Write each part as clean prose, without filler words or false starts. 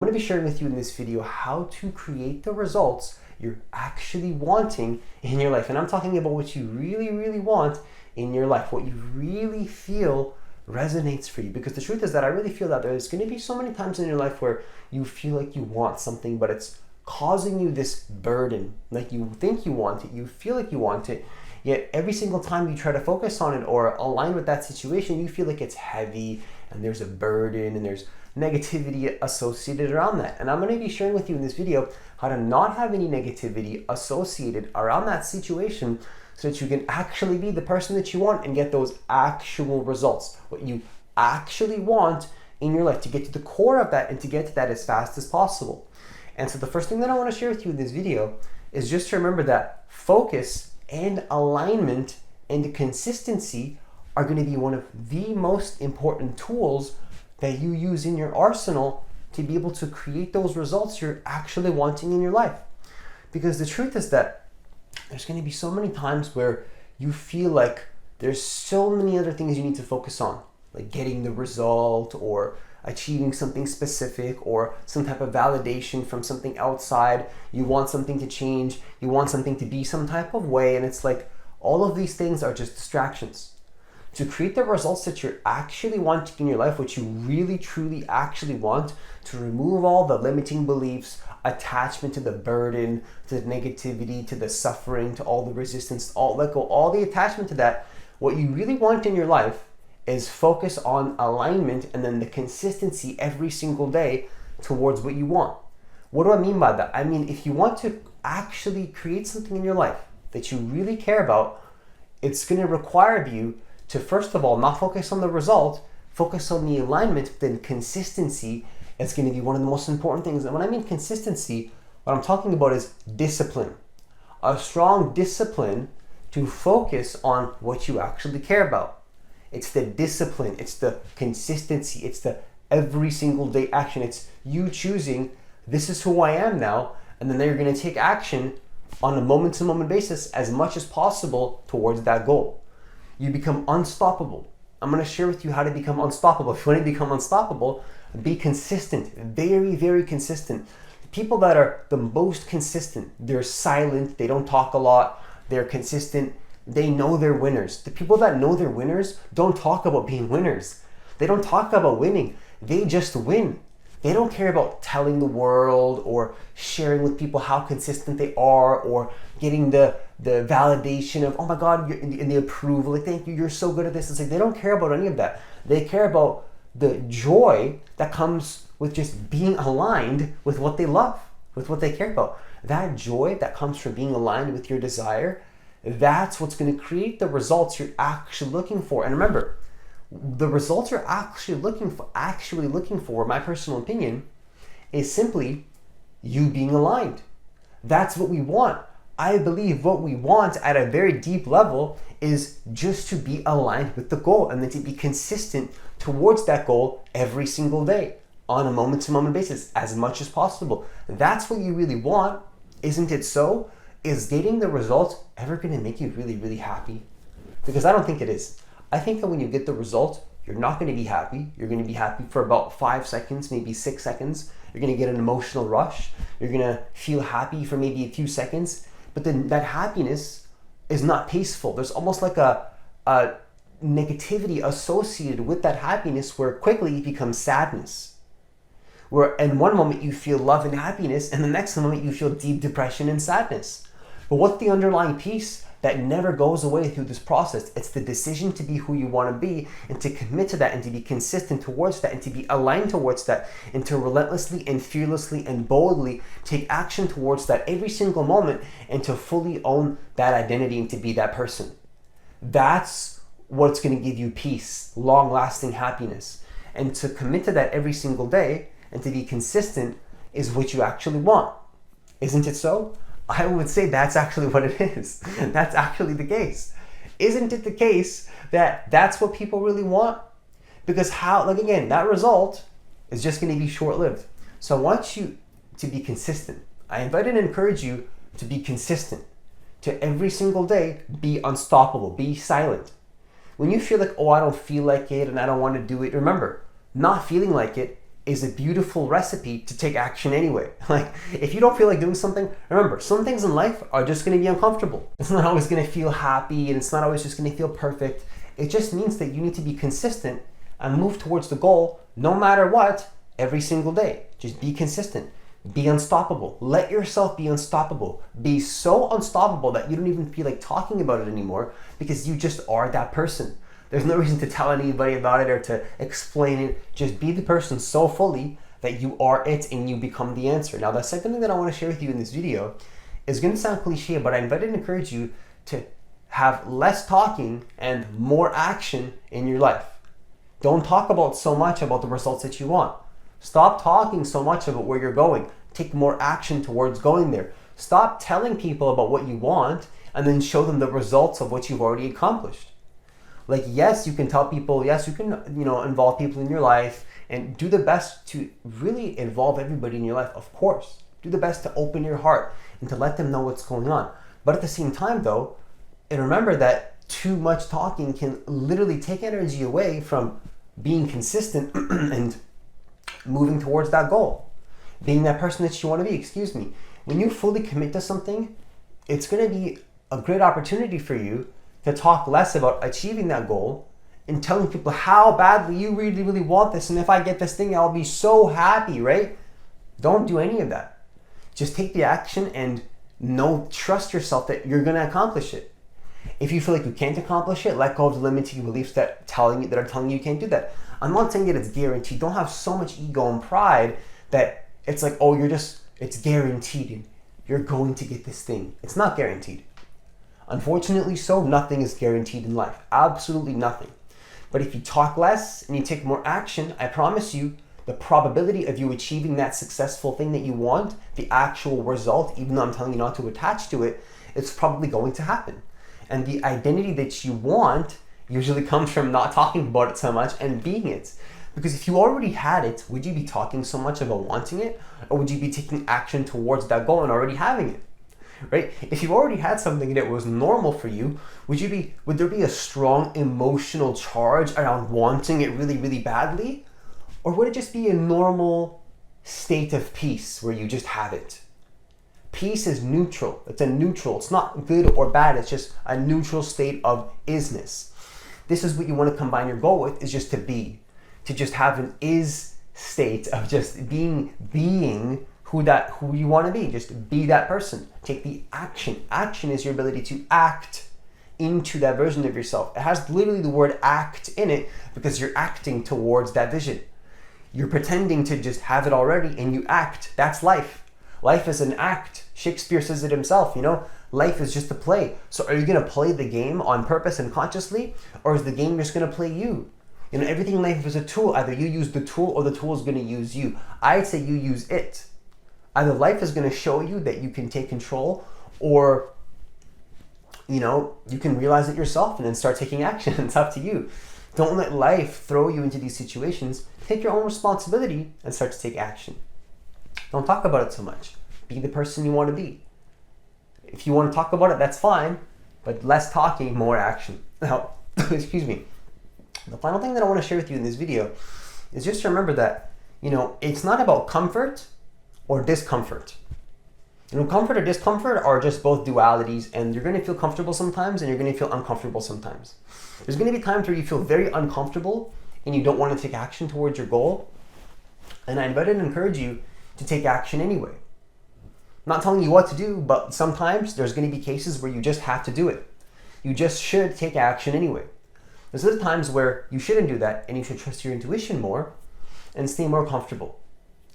going to be sharing with you in this video how to create the results you're actually wanting in your life. And I'm talking about what you really, really want in your life, what you really feel resonates for you. Because the truth is that I really feel that there's going to be so many times in your life where you feel like you want something, but it's causing you this burden. Like you think you want it, you feel like you want it, yet every single time you try to focus on it or align with that situation, you feel like it's heavy and there's a burden and there's negativity associated around that. And I'm going to be sharing with you in this video how to not have any negativity associated around that situation so that you can actually be the person that you want and get those actual results, what you actually want in your life, to get to the core of that and to get to that as fast as possible. And so the first thing that I want to share with you in this video is just to remember that focus and alignment and consistency are going to be one of the most important tools that you use in your arsenal to be able to create those results you're actually wanting in your life. Because the truth is that there's going to be so many times where you feel like there's so many other things you need to focus on, like getting the result or achieving something specific or some type of validation from something outside. You want something to change, you want something to be some type of way, and it's like all of these things are just distractions. To create the results that you're actually wanting in your life, what you really truly actually want, to remove all the limiting beliefs, attachment to the burden, to the negativity, to the suffering, to all the resistance, let go all the attachment to that. What you really want in your life is focus on alignment and then the consistency every single day towards what you want. What do I mean by that? I mean, if you want to actually create something in your life that you really care about, it's going to require you to, first of all, not focus on the result, focus on the alignment. Then consistency is going to be one of the most important things. And when I mean consistency, what I'm talking about is discipline. A strong discipline to focus on what you actually care about. It's the discipline, it's the consistency, it's the every single day action. It's you choosing, this is who I am now, and then you're going to take action on a moment-to-moment basis as much as possible towards that goal. You become unstoppable. I'm going to share with you how to become unstoppable. If you want to become unstoppable, be consistent, very, very consistent. The people that are the most consistent, they're silent, they don't talk a lot, they're consistent, they know they're winners. The people that know they're winners don't talk about being winners. They don't talk about winning. They just win. They don't care about telling the world or sharing with people how consistent they are or getting the validation of, oh my God, and the approval, like, thank you, you're so good at this. It's like, they don't care about any of that. They care about the joy that comes with just being aligned with what they love, with what they care about. That joy that comes from being aligned with your desire, that's what's going to create the results you're actually looking for. And remember, the results you're actually looking for, my personal opinion, is simply you being aligned. That's what we want. I believe what we want at a very deep level is just to be aligned with the goal and then to be consistent towards that goal every single day on a moment-to-moment basis as much as possible. That's what you really want, isn't it so? Is getting the results ever going to make you really, really happy? Because I don't think it is. I think that when you get the result, you're not going to be happy. You're going to be happy for about 5 seconds, maybe 6 seconds. You're going to get an emotional rush. You're going to feel happy for maybe a few seconds. But then that happiness is not tasteful. There's almost like a negativity associated with that happiness where quickly it becomes sadness. Where in one moment you feel love and happiness, and the next moment you feel deep depression and sadness. But what's the underlying piece that never goes away through this process? It's the decision to be who you want to be and to commit to that and to be consistent towards that and to be aligned towards that and to relentlessly and fearlessly and boldly take action towards that every single moment and to fully own that identity and to be that person. That's what's going to give you peace, long-lasting happiness. And to commit to that every single day and to be consistent is what you actually want. Isn't it so? I would say that's actually what it is. That's actually the case. Isn't it the case that that's what people really want? Because that result is just going to be short-lived. So I want you to be consistent. I invite and encourage you to be consistent. To every single day, be unstoppable, be silent. When you feel like, oh, I don't feel like it and I don't want to do it, remember, not feeling like it is a beautiful recipe to take action anyway. Like, if you don't feel like doing something, remember, some things in life are just going to be uncomfortable. It's not always going to feel happy, and it's not always just going to feel perfect. It just means that you need to be consistent and move towards the goal no matter what every single day. Just be consistent. Be unstoppable. Let yourself be unstoppable. Be so unstoppable that you don't even feel like talking about it anymore, because you just are that person. There's no reason to tell anybody about it or to explain it. Just be the person so fully that you are it and you become the answer. Now, the second thing that I want to share with you in this video is going to sound cliche, but I invite and encourage you to have less talking and more action in your life. Don't talk about so much about the results that you want. Stop talking so much about where you're going. Take more action towards going there. Stop telling people about what you want and then show them the results of what you've already accomplished. Like, yes, you can tell people, yes, you can, involve people in your life and do the best to really involve everybody in your life, of course. Do the best to open your heart and to let them know what's going on. But at the same time, though, and remember that too much talking can literally take energy away from being consistent and moving towards that goal. Being that person that you want to be, When you fully commit to something, it's going to be a great opportunity for you to talk less about achieving that goal and telling people how badly you really, really want this. And if I get this thing, I'll be so happy, right? Don't do any of that. Just take the action and trust yourself that you're going to accomplish it. If you feel like you can't accomplish it, let go of the limiting beliefs that are telling you can't do that. I'm not saying that it's guaranteed. Don't have so much ego and pride that it's like, oh, it's guaranteed and you're going to get this thing. It's not guaranteed. Unfortunately, nothing is guaranteed in life. Absolutely nothing. But if you talk less and you take more action, I promise you, the probability of you achieving that successful thing that you want, the actual result, even though I'm telling you not to attach to it, it's probably going to happen. And the identity that you want usually comes from not talking about it so much and being it. Because if you already had it, would you be talking so much about wanting it? Or would you be taking action towards that goal and already having it? Right? If you already had something and it was normal for you, would there be a strong emotional charge around wanting it really, really badly? Or would it just be a normal state of peace where you just have it? Peace is neutral. It's a neutral. It's not good or bad. It's just a neutral state of isness. This is what you want to combine your goal with, is just to be. To just have an is state of just being who you want to be. Just be that person. Take the action. Action is your ability to act into that version of yourself. It has literally the word act in it because you're acting towards that vision. You're pretending to just have it already and you act. That's life. Life is an act. Shakespeare says it himself, life is just a play. So are you going to play the game on purpose and consciously, or is the game just going to play you? Everything in life is a tool. Either you use the tool or the tool is going to use you. I'd say you use it. Either life is going to show you that you can take control, or you can realize it yourself and then start taking action. It's up to you. Don't let life throw you into these situations. Take your own responsibility and start to take action. Don't talk about it so much. Be the person you want to be. If you want to talk about it, that's fine, but less talking, more action. Now, excuse me. The final thing that I want to share with you in this video is just to remember that, it's not about comfort or discomfort. Comfort or discomfort are just both dualities, and you're going to feel comfortable sometimes and you're going to feel uncomfortable sometimes. There's going to be times where you feel very uncomfortable and you don't want to take action towards your goal. And I invite and encourage you to take action anyway. I'm not telling you what to do, but sometimes there's going to be cases where you just have to do it. You just should take action anyway. There's other times where you shouldn't do that and you should trust your intuition more and stay more comfortable.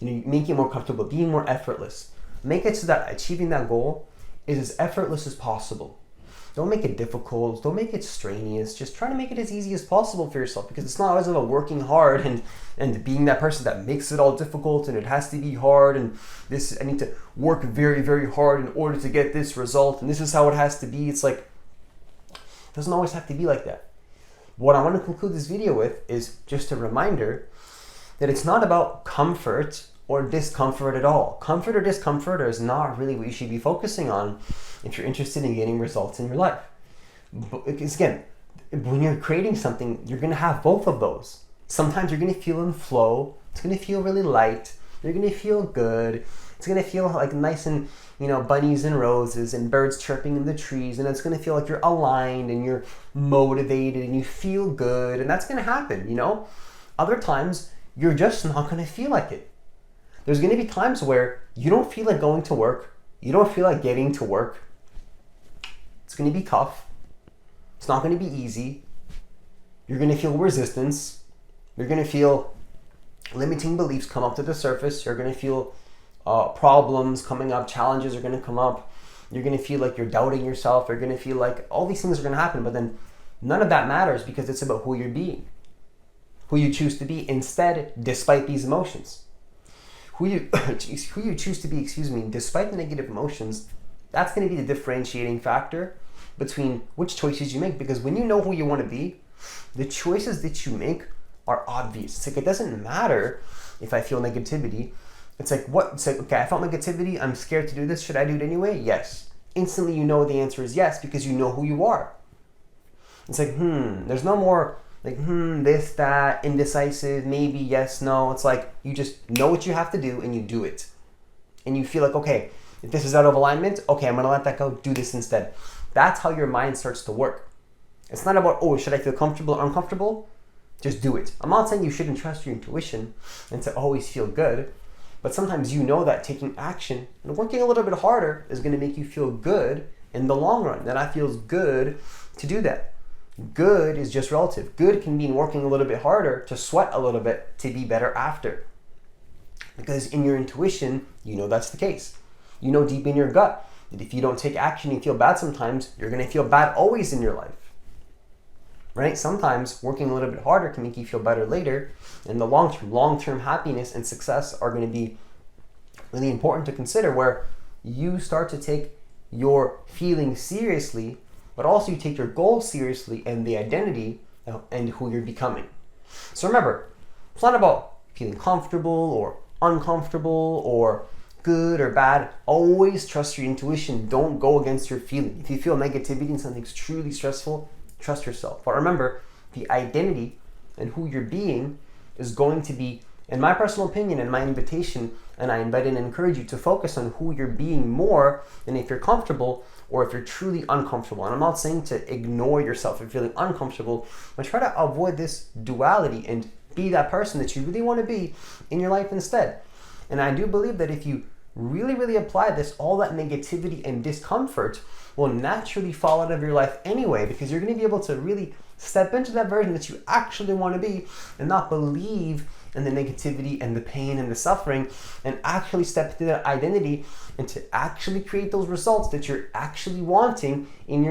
Make it more comfortable, being more effortless. Make it so that achieving that goal is as effortless as possible. Don't make it difficult. Don't make it strenuous. Just try to make it as easy as possible for yourself, because it's not always about working hard and being that person that makes it all difficult and it has to be hard and I need to work very, very hard in order to get this result and this is how it has to be. It's like, it doesn't always have to be like that. What I want to conclude this video with is just a reminder that it's not about comfort or discomfort at all. Comfort or discomfort is not really what you should be focusing on if you're interested in getting results in your life. Because again, when you're creating something, you're going to have both of those. Sometimes you're going to feel in flow It's going to feel really light. You're going to feel good. It's going to feel like nice and, bunnies and roses and birds chirping in the trees. And it's going to feel like you're aligned and you're motivated and you feel good. And that's going to happen, Other times, you're just not going to feel like it. There's going to be times where you don't feel like going to work. You don't feel like getting to work. It's going to be tough. It's not going to be easy. You're going to feel resistance. You're going to feel limiting beliefs come up to the surface. You're going to feel problems coming up. Challenges are going to come up. You're going to feel like you're doubting yourself. You're going to feel like all these things are going to happen. But then none of that matters because it's about who you're being, who you choose to be instead, despite these emotions. Who you choose to be, despite the negative emotions, that's going to be the differentiating factor between which choices you make. Because when you know who you want to be, the choices that you make are obvious. It's like, it doesn't matter if I feel negativity. It's like, okay, I felt negativity. I'm scared to do this. Should I do it anyway? Yes. Instantly, the answer is yes, because you know who you are. It's like, there's no more like, this, that, indecisive, maybe, yes, no. It's like, you just know what you have to do and you do it. And you feel like, okay, if this is out of alignment, okay, I'm going to let that go, do this instead. That's how your mind starts to work. It's not about, should I feel comfortable or uncomfortable? Just do it. I'm not saying you shouldn't trust your intuition and to always feel good, but sometimes that taking action and working a little bit harder is going to make you feel good in the long run. That feels good to do that. Good is just relative. Good can mean working a little bit harder, to sweat a little bit, to be better after. Because in your intuition, that's the case. Deep in your gut that if you don't take action, you feel bad sometimes, you're going to feel bad always in your life. Right? Sometimes working a little bit harder can make you feel better later. And the long-term happiness and success are going to be really important to consider, where you start to take your feelings seriously, but also you take your goals seriously and the identity and who you're becoming. So remember, it's not about feeling comfortable or uncomfortable or good or bad. Always trust your intuition. Don't go against your feeling. If you feel negativity and something's truly stressful, trust yourself. But remember, the identity and who you're being is going to be, in my personal opinion and my invitation, and I invite and encourage you to focus on who you're being more than if you're comfortable or if you're truly uncomfortable. And I'm not saying to ignore yourself if you're feeling uncomfortable, but try to avoid this duality and be that person that you really want to be in your life instead. And I do believe that if you really, really apply this, all that negativity and discomfort will naturally fall out of your life anyway, because you're going to be able to really step into that version that you actually want to be and not believe in the negativity and the pain and the suffering, and actually step into that identity and to actually create those results that you're actually wanting in your